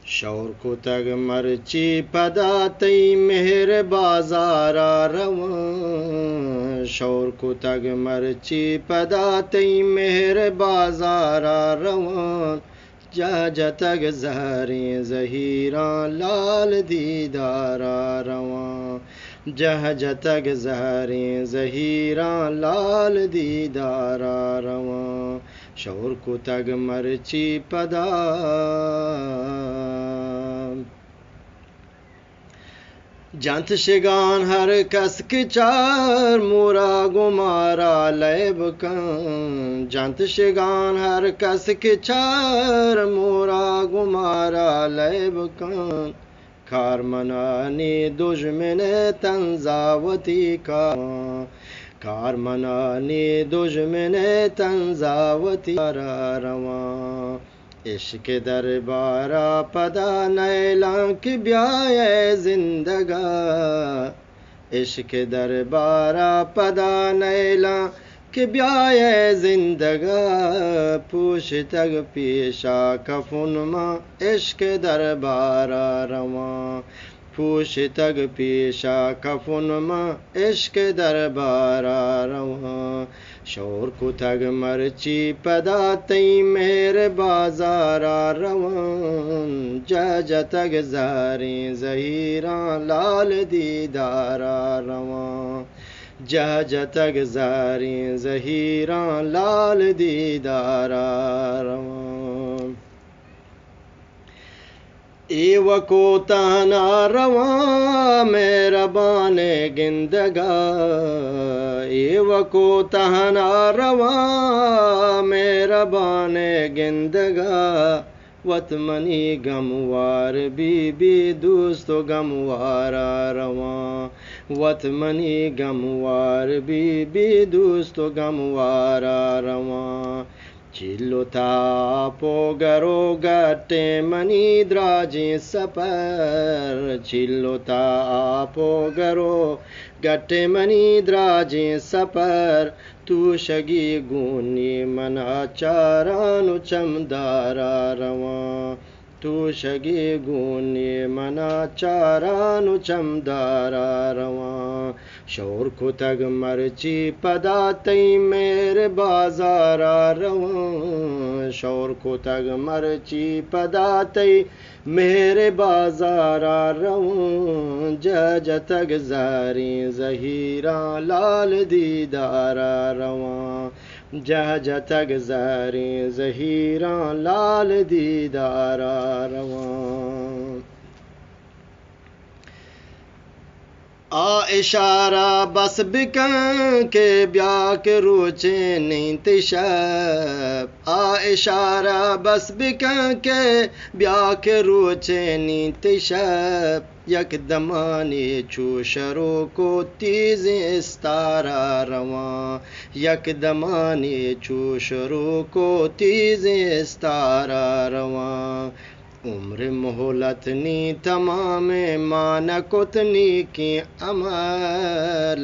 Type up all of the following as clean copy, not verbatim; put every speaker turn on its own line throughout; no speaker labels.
शौर को तग मरची पदातई मेहर बाजारा रवां शौर को तग मरची पदातई मेहर बाजारा रवां जा जतग जहरें जहीरा लाल दीदारा रवां जह जतग जहरें जहीरा लाल दीदारा रवां शौर को तग मरची पदा जंत शिगान हर कस के चार मोरा गुमारा लैब कान जंत शिगान हर कस के चार मोरा गुमारा लैब कान खार मनानी दुश्मन तंजावती का कार मनानी दुश्मन तंजावती रवां इश्क दरबारा पदा नैला की ब्याह जिंदगा इश्क दरबारा पदा नैला की ब्याह जिंदगा पूछ तग पेशा कफुन माँ इश्क दरबारा रवां पूछ तग पेशा कफुन माँ इश्क दरबारा रवां शौर को तग मरची पदातई मेरे बाजारा रवां जज तग ज़ारें ज़हीरा लाल दीदारा रवां जज तग ज़ारें ज़हीरा लाल दीदारा रवां एव को ताना रवां मेरा बाने गिंदगा एव को ताना रवां मेरा बाने गिंदगा वतमनी गमवार बीबी दोस्तों गमवारा रवां वतमनी गमवार बीबी दोस्तों गमवारा रवां चिल्लोता पोगरो गटे मनी द्राजे सपर चिल्लोता पोगरो गटे मनी द्राजे सपर तू शगी गुनी मना चारानु चमदारा रवां तू शगी गुनी मना चारानु चमदारा रवां शौर को तग मरची पदातई मेरे बाजारा रवां शौर को तग मरची पदातई मेरे बाजारा रवां जज तग ज़ारें ज़हीरा लाल दीदारा रवां जज तग ज़ारें ज़हीरा लाल दीदारा रवां आ इशारा बस बिकन के ब्याह के रोचे नहीं तिशब आ इशारा बस बिकन के ब्याह के रोचे नहीं तिशब यक दमाने चूशरो को तीज इस्तारा रवां यक दमाने चूशरो को तीज इस्तारा रवां उम्र मोहलतनी तमाम मानकुतनी की अमल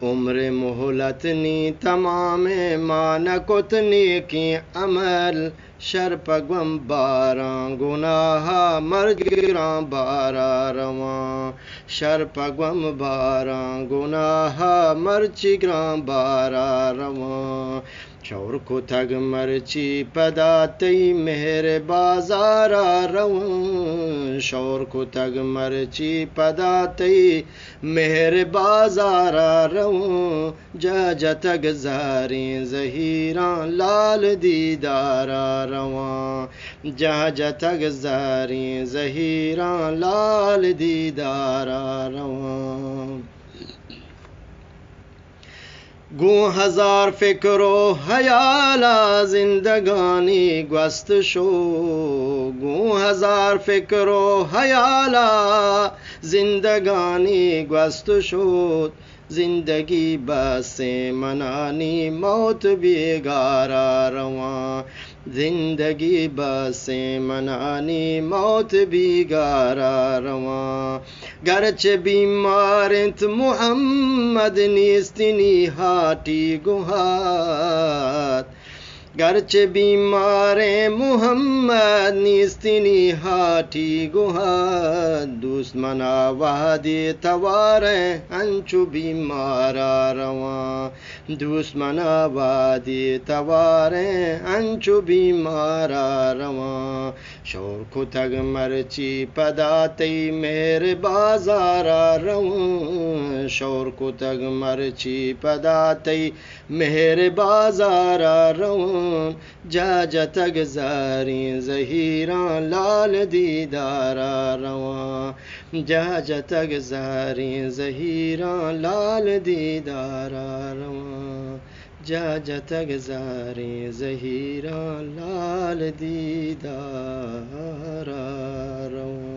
उम्र मोहलतनी तमाम मानकुतनी की अमल शर्पगम बारा गुनाह मर्गिरा बारा रवां शर्पगम बारा गुनाह मर्चिग्रा बारा रवां शौर को तग मरची पदातई मेरे बाजारा रवां शौर को तग मरची पदातई मेरे बाजारा रवां जज तग ज़ारें ज़हीरा लाल दीदारा रवां जज तग ज़ारें ज़हीरा लाल दीदारा रवां गो हजार फिक्रो हयाला जिंदगानी ग्वस्त शो गो हजार फिक्रो हयाला जिंदगानी ग्वस्त शो जिंदगी बसे मनानी मौत बेगारा रवां जिंदगी बसे मनानी मौत बेगारा रवां गरच बीमारित मोहम्मद निस्तिनी हाटी गुहात गरचे बीमारे मुहम्मद निस्तिनी हाटी गुहा दुश्मना वादी तवारे अंचु बीमारा रवा दुश्मना वादी तवारे अंचु बीमारा रवा शोर खुतग मरची पदाते मेरे बाजारा रवा शोर खुतग मरची पदाते मेरे बाजारा रवा जा जतग जारी जहीरा लाल दीदारा रवा जा जतग जारी जहीरा लाल दीदारा रवा जा जतग जारी जहीरा लाल दीदारा रवा।